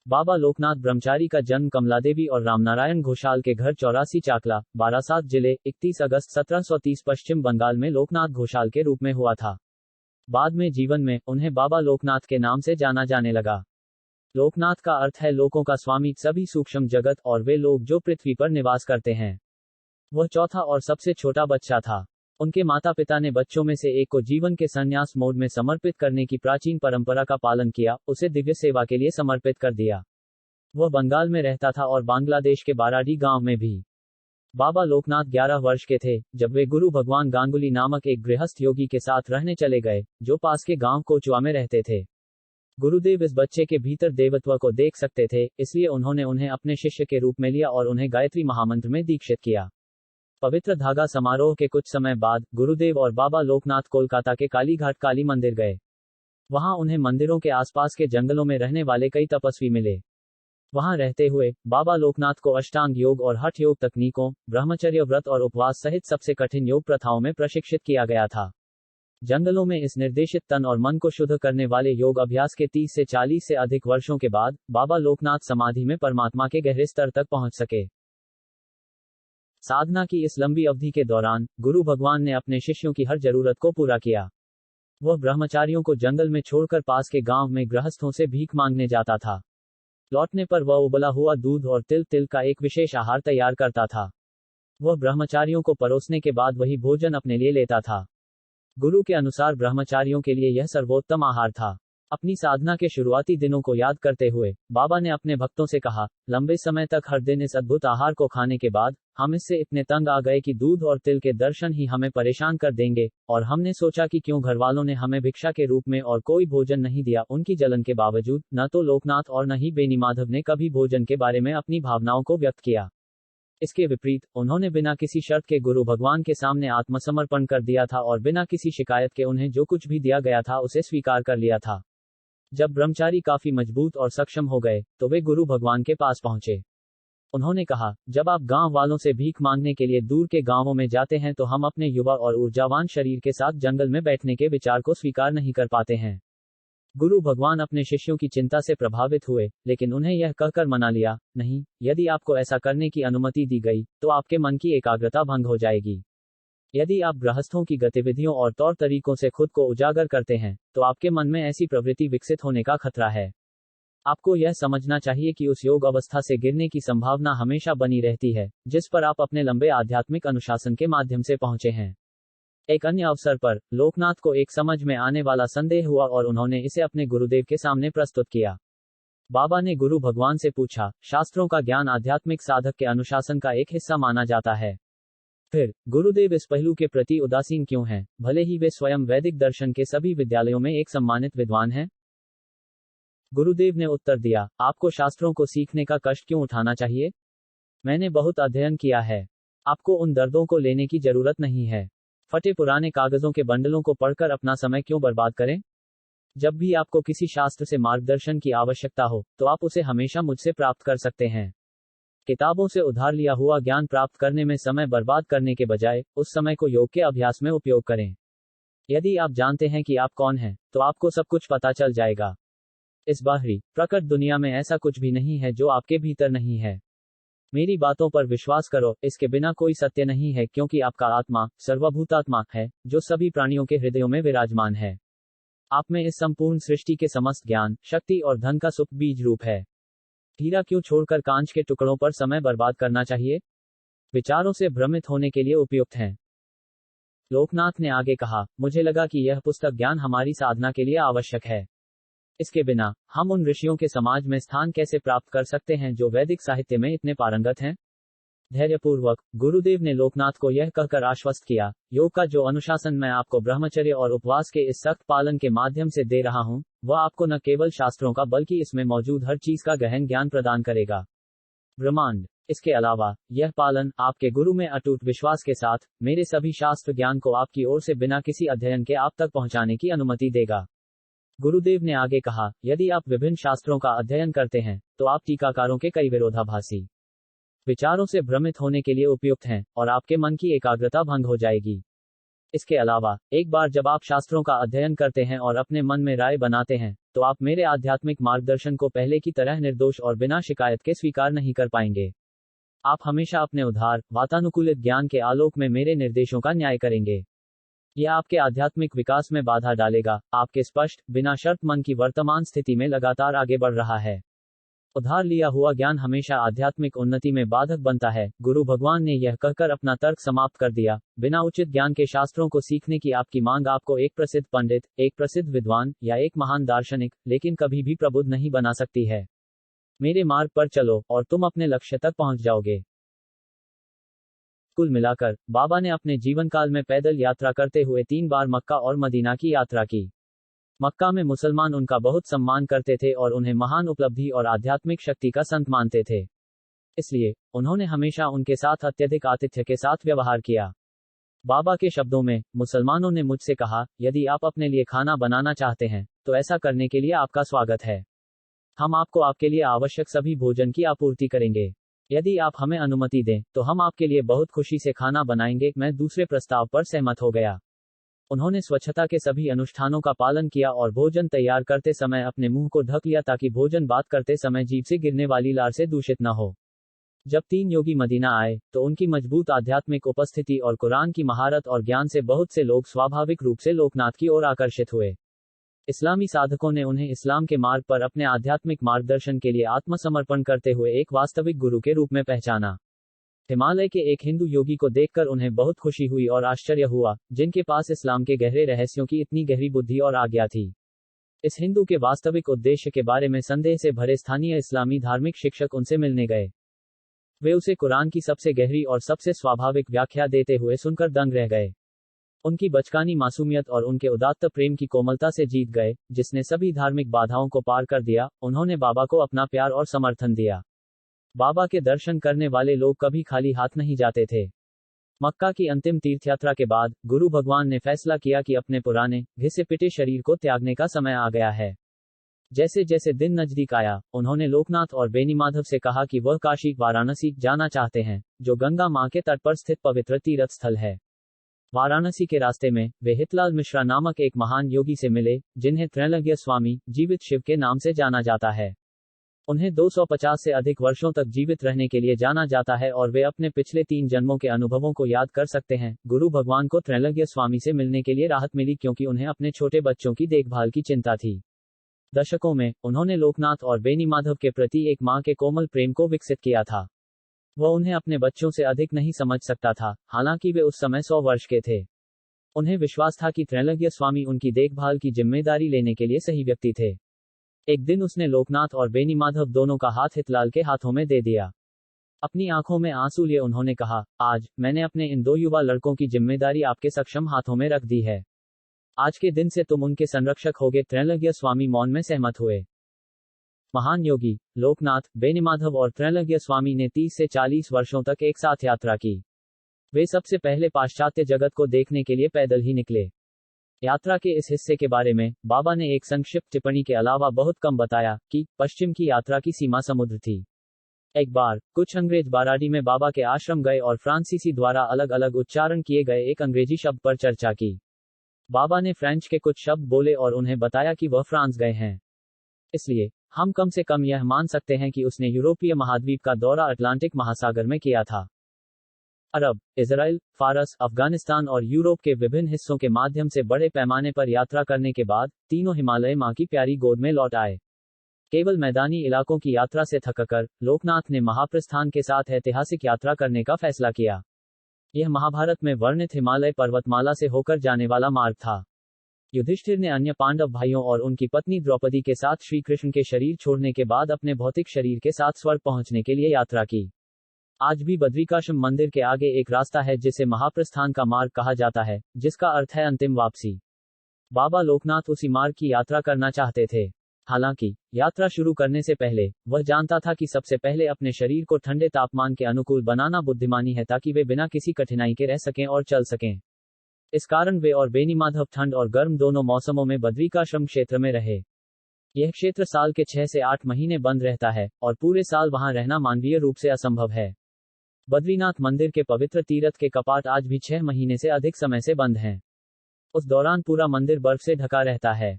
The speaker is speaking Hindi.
बाबा लोकनाथ ब्रह्मचारी का जन्म कमलादेवी और रामनारायण घोषाल के घर 84 चाकला, बारासात जिले, 31 अगस्त 1730 पश्चिम बंगाल में लोकनाथ घोषाल के रूप में हुआ था। बाद में जीवन में उन्हें बाबा लोकनाथ के नाम से जाना जाने लगा। लोकनाथ का अर्थ है लोकों का स्वामी, सभी सूक्ष्म जगत और वे लोग जो पृथ्वी पर निवास करते हैं। वह चौथा और सबसे छोटा बच्चा था। उनके माता पिता ने बच्चों में से एक को जीवन के संन्यास मोड में समर्पित करने की प्राचीन परंपरा का पालन किया, उसे दिव्य सेवा के लिए समर्पित कर दिया। वह बंगाल में रहता था और बांग्लादेश के बाराडी गांव में भी। बाबा लोकनाथ 11 वर्ष के थे जब वे गुरु भगवान गांगुली नामक एक गृहस्थ योगी के साथ रहने चले गए, जो पास के गांव कोचुआ में रहते थे। गुरुदेव इस बच्चे के भीतर देवत्व को देख सकते थे, इसलिए उन्होंने उन्हें अपने शिष्य के रूप में लिया और उन्हें गायत्री महामंत्र में दीक्षित किया। पवित्र धागा समारोह के कुछ समय बाद गुरुदेव और बाबा लोकनाथ कोलकाता के कालीघाट काली मंदिर गए। वहां उन्हें मंदिरों के आसपास के जंगलों में रहने वाले कई तपस्वी मिले। वहां रहते हुए बाबा लोकनाथ को अष्टांग योग और हठ योग तकनीकों, ब्रह्मचर्य व्रत और उपवास सहित सबसे कठिन योग प्रथाओं में प्रशिक्षित किया गया था। जंगलों में इस निर्देशित तन और मन को शुद्ध करने वाले योग अभ्यास के 30 से 40 से अधिक वर्षों के बाद बाबा लोकनाथ समाधि में परमात्मा के गहरे स्तर तक पहुंच सके। साधना की इस लंबी अवधि के दौरान गुरु भगवान ने अपने शिष्यों की हर जरूरत को पूरा किया। वह ब्रह्मचारियों को जंगल में छोड़कर पास के गांव में गृहस्थों से भीख मांगने जाता था। लौटने पर वह उबला हुआ दूध और तिल का एक विशेष आहार तैयार करता था। वह ब्रह्मचारियों को परोसने के बाद वही भोजन अपने लिए लेता था। गुरु के अनुसार ब्रह्मचारियों के लिए यह सर्वोत्तम आहार था। अपनी साधना के शुरुआती दिनों को याद करते हुए बाबा ने अपने भक्तों से कहा, लंबे समय तक हर दिन इस अद्भुत आहार को खाने के बाद हम इससे इतने तंग आ गए कि दूध और तिल के दर्शन ही हमें परेशान कर देंगे, और हमने सोचा कि क्यों घरवालों ने हमें भिक्षा के रूप में और कोई भोजन नहीं दिया। उनकी जलन के बावजूद न तो लोकनाथ और न ही बेनी माधव ने कभी भोजन के बारे में अपनी भावनाओं को व्यक्त किया। इसके विपरीत उन्होंने बिना किसी शर्त के गुरु भगवान के सामने आत्मसमर्पण कर दिया था और बिना किसी शिकायत के उन्हें जो कुछ भी दिया गया था उसे स्वीकार कर लिया था। जब ब्रह्मचारी काफी मजबूत और सक्षम हो गए तो वे गुरु भगवान के पास पहुंचे। उन्होंने कहा, जब आप गांव वालों से भीख मांगने के लिए दूर के गांवों में जाते हैं तो हम अपने युवा और ऊर्जावान शरीर के साथ जंगल में बैठने के विचार को स्वीकार नहीं कर पाते हैं। गुरु भगवान अपने शिष्यों की चिंता से प्रभावित हुए, लेकिन उन्हें यह कहकर मना लिया, नहीं, यदि आपको ऐसा करने की अनुमति दी गई तो आपके मन की एकाग्रता भंग हो जाएगी। यदि आप गृहस्थों की गतिविधियों और तौर तरीकों से खुद को उजागर करते हैं तो आपके मन में ऐसी प्रवृत्ति विकसित होने का खतरा है। आपको यह समझना चाहिए कि उस योग अवस्था से गिरने की संभावना हमेशा बनी रहती है जिस पर आप अपने लंबे आध्यात्मिक अनुशासन के माध्यम से पहुंचे हैं। एक अन्य अवसर पर लोकनाथ को एक समझ में आने वाला संदेह हुआ और उन्होंने इसे अपने गुरुदेव के सामने प्रस्तुत किया। बाबा ने गुरु भगवान से पूछा, शास्त्रों का ज्ञान आध्यात्मिक साधक के अनुशासन का एक हिस्सा माना जाता है, फिर गुरुदेव इस पहलू के प्रति उदासीन क्यों हैं, भले ही वे स्वयं वैदिक दर्शन के सभी विद्यालयों में एक सम्मानित विद्वान हैं? गुरुदेव ने उत्तर दिया, आपको शास्त्रों को सीखने का कष्ट क्यों उठाना चाहिए? मैंने बहुत अध्ययन किया है। आपको उन दर्दों को लेने की जरूरत नहीं है। फटे पुराने कागजों के बंडलों को पढ़कर अपना समय क्यों बर्बाद करें? जब भी आपको किसी शास्त्र से मार्गदर्शन की आवश्यकता हो तो आप उसे हमेशा मुझसे प्राप्त कर सकते हैं। किताबों से उधार लिया हुआ ज्ञान प्राप्त करने में समय बर्बाद करने के बजाय उस समय को योग के अभ्यास में उपयोग करें। यदि आप जानते हैं कि आप कौन हैं, तो आपको सब कुछ पता चल जाएगा। इस बाहरी प्रकट दुनिया में ऐसा कुछ भी नहीं है जो आपके भीतर नहीं है। मेरी बातों पर विश्वास करो, इसके बिना कोई सत्य नहीं है, क्योंकि आपका आत्मा सर्वभूतात्मा है जो सभी प्राणियों के हृदयों में विराजमान है। आप में इस संपूर्ण सृष्टि के समस्त ज्ञान, शक्ति और धन का सुख बीज रूप है। हीरा क्यों छोड़कर कांच के टुकड़ों पर समय बर्बाद करना चाहिए? विचारों से भ्रमित होने के लिए उपयुक्त हैं। लोकनाथ ने आगे कहा, मुझे लगा कि यह पुस्तक ज्ञान हमारी साधना के लिए आवश्यक है। इसके बिना हम उन ऋषियों के समाज में स्थान कैसे प्राप्त कर सकते हैं जो वैदिक साहित्य में इतने पारंगत हैं? धैर्यपूर्वक गुरुदेव ने लोकनाथ को यह कहकर आश्वस्त किया, योग का जो अनुशासन मैं आपको ब्रह्मचर्य और उपवास के इस सख्त पालन के माध्यम से दे रहा हूं, वह आपको न केवल शास्त्रों का बल्कि इसमें मौजूद हर चीज का गहन ज्ञान प्रदान करेगा। ब्रह्मांड। इसके अलावा यह पालन आपके गुरु में अटूट विश्वास के साथ मेरे सभी शास्त्र ज्ञान को आपकी ओर से बिना किसी अध्ययन के आप तक पहुंचाने की अनुमति देगा। गुरुदेव ने आगे कहा, यदि आप विभिन्न शास्त्रों का अध्ययन करते हैं तो आप टीकाकारों के कई विरोधाभासी विचारों से भ्रमित होने के लिए उपयुक्त हैं और आपके मन की एकाग्रता भंग हो जाएगी। इसके अलावा एक बार जब आप शास्त्रों का अध्ययन करते हैं और अपने मन में राय बनाते हैं तो तो आप मेरे आध्यात्मिक मार्गदर्शन को पहले की तरह निर्दोष और बिना शिकायत के स्वीकार नहीं कर पाएंगे। आप हमेशा अपने उदार, वातानुकूलित ज्ञान के आलोक में मेरे निर्देशों का न्याय करेंगे। यह आपके आध्यात्मिक विकास में बाधा डालेगा। आपके स्पष्ट, बिना शर्त मन की वर्तमान स्थिति में लगातार आगे बढ़ रहा है। उधार लिया हुआ ज्ञान हमेशा आध्यात्मिक उन्नति में बाधक बनता है। गुरु भगवान ने यह कहकर अपना तर्क समाप्त कर दिया, बिना उचित ज्ञान के शास्त्रों को सीखने की आपकी मांग आपको एक प्रसिद्ध पंडित, एक प्रसिद्ध विद्वान या एक महान दार्शनिक, लेकिन कभी भी प्रबुद्ध नहीं बना सकती है। मेरे मार्ग पर चलो और तुम अपने लक्ष्य तक पहुंच जाओगे। कुल मिलाकर बाबा ने अपने जीवन काल में पैदल यात्रा करते हुए 3 बार मक्का और मदीना की यात्रा की। मक्का में मुसलमान उनका बहुत सम्मान करते थे और उन्हें महान उपलब्धि और आध्यात्मिक शक्ति का संत मानते थे। इसलिए उन्होंने हमेशा उनके साथ अत्यधिक आतिथ्य के साथ व्यवहार किया। बाबा के शब्दों में, मुसलमानों ने मुझसे कहा, यदि आप अपने लिए खाना बनाना चाहते हैं तो ऐसा करने के लिए आपका स्वागत है। हम आपको आपके लिए आवश्यक सभी भोजन की आपूर्ति करेंगे। यदि आप हमें अनुमति दें तो हम आपके लिए बहुत खुशी से खाना बनाएंगे। मैं दूसरे प्रस्ताव पर सहमत हो गया। उन्होंने स्वच्छता के सभी अनुष्ठानों का पालन किया और भोजन तैयार करते समय अपने मुंह को ढक लिया ताकि भोजन बात करते समय जीभ से गिरने वाली लार से दूषित न हो। जब 3 योगी मदीना आए तो उनकी मजबूत आध्यात्मिक उपस्थिति और कुरान की महारत और ज्ञान से बहुत से लोग स्वाभाविक रूप से लोकनाथ की ओर आकर्षित हुए। इस्लामी साधकों ने उन्हें इस्लाम के मार्ग पर अपने आध्यात्मिक मार्गदर्शन के लिए आत्मसमर्पण करते हुए एक वास्तविक गुरु के रूप में पहचाना। हिमालय के एक हिंदू योगी को देखकर उन्हें बहुत खुशी हुई और आश्चर्य हुआ, जिनके पास इस्लाम के गहरे रहस्यों की इतनी गहरी बुद्धि और आज्ञा थी। इस हिंदू के वास्तविक उद्देश्य के बारे में संदेह से भरे स्थानीय इस्लामी धार्मिक शिक्षक उनसे मिलने गए। वे उसे कुरान की सबसे गहरी और सबसे स्वाभाविक व्याख्या देते हुए सुनकर दंग रह गए। उनकी बचकानी मासूमियत और उनके उदात्त प्रेम की कोमलता से जीत गए, जिसने सभी धार्मिक बाधाओं को पार कर दिया। उन्होंने बाबा को अपना प्यार और समर्थन दिया। बाबा के दर्शन करने वाले लोग कभी खाली हाथ नहीं जाते थे। मक्का की अंतिम तीर्थयात्रा के बाद गुरु भगवान ने फैसला किया कि अपने पुराने, घिसे पिटे शरीर को त्यागने का समय आ गया है। जैसे जैसे दिन नजदीक आया, उन्होंने लोकनाथ और बेनीमाधव से कहा कि वह काशी, वाराणसी जाना चाहते हैं, जो गंगा मां के तट पर स्थित पवित्र तीर्थ स्थल है। वाराणसी के रास्ते में वे हितलाल मिश्रा नामक एक महान योगी से मिले, जिन्हें त्रैलंग्य स्वामी, जीवित शिव के नाम से जाना जाता है। उन्हें 250 से अधिक वर्षों तक जीवित रहने के लिए जाना जाता है और वे अपने पिछले 3 जन्मों के अनुभवों को याद कर सकते हैं। गुरु भगवान को त्रैलंग्य स्वामी से मिलने के लिए राहत मिली क्योंकि उन्हें अपने छोटे बच्चों की देखभाल की चिंता थी। दशकों में उन्होंने लोकनाथ और बेनीमाधव के प्रति एक मां के कोमल प्रेम को विकसित किया था। वह उन्हें अपने बच्चों से अधिक नहीं समझ सकता था, हालांकि वे उस समय 100 वर्ष के थे। उन्हें विश्वास था कि त्रैलंग्य स्वामी उनकी देखभाल की जिम्मेदारी लेने के लिए सही व्यक्ति थे। एक दिन उसने लोकनाथ और बेनीमाधव दोनों का हाथ हितलाल के हाथों में दे दिया। अपनी आंखों में आंसू लिए उन्होंने कहा, आज मैंने अपने इन 2 युवा लड़कों की जिम्मेदारी आपके सक्षम हाथों में रख दी है। आज के दिन से तुम उनके संरक्षक होगे। त्रैलंग्य स्वामी मौन में सहमत हुए। महान योगी लोकनाथ, बेनीमाधव और त्रैलंग्य स्वामी ने 30 से 40 वर्षों तक एक साथ यात्रा की। वे सबसे पहले पाश्चात्य जगत को देखने के लिए पैदल ही निकले। यात्रा के इस हिस्से के बारे में बाबा ने एक संक्षिप्त टिप्पणी के अलावा बहुत कम बताया कि पश्चिम की यात्रा की सीमा समुद्र थी। एक बार कुछ अंग्रेज बाराडी में बाबा के आश्रम गए और फ्रांसीसी द्वारा अलग अलग उच्चारण किए गए एक अंग्रेजी शब्द पर चर्चा की। बाबा ने फ्रेंच के कुछ शब्द बोले और उन्हें बताया कि वह फ्रांस गए हैं। इसलिए हम कम से कम यह मान सकते हैं कि उसने यूरोपीय महाद्वीप का दौरा अटलांटिक महासागर में किया था। अरब, इजराइल, फारस, अफगानिस्तान और यूरोप के विभिन्न हिस्सों के माध्यम से बड़े पैमाने पर यात्रा करने के बाद तीनों हिमालय मां की प्यारी गोद में लौट आए। केवल मैदानी इलाकों की यात्रा से थककर लोकनाथ ने महाप्रस्थान के साथ ऐतिहासिक यात्रा करने का फैसला किया। यह महाभारत में वर्णित हिमालय पर्वतमाला से होकर जाने वाला मार्ग था। युधिष्ठिर ने अन्य पांडव भाइयों और उनकी पत्नी द्रौपदी के साथ श्री कृष्ण के शरीर छोड़ने के बाद अपने भौतिक शरीर के साथ स्वर्ग पहुंचने के लिए यात्रा की। आज भी बद्रिकाश्रम मंदिर के आगे एक रास्ता है जिसे महाप्रस्थान का मार्ग कहा जाता है, जिसका अर्थ है अंतिम वापसी। बाबा लोकनाथ उसी मार्ग की यात्रा करना चाहते थे। हालांकि यात्रा शुरू करने से पहले वह जानता था कि सबसे पहले अपने शरीर को ठंडे तापमान के अनुकूल बनाना बुद्धिमानी है ताकि वे बिना किसी कठिनाई के रह सकें और चल सकें। इस कारण वे और बेनीमाधव ठंड और गर्म दोनों मौसमों में बद्रिकाश्रम क्षेत्र में रहे। यह क्षेत्र साल के 6 से 8 महीने बंद रहता है और पूरे साल वहां रहना मानवीय रूप से असंभव है। बद्रीनाथ मंदिर के पवित्र तीर्थ के कपाट आज भी 6 महीने से अधिक समय से बंद हैं। उस दौरान पूरा मंदिर बर्फ से ढका रहता है।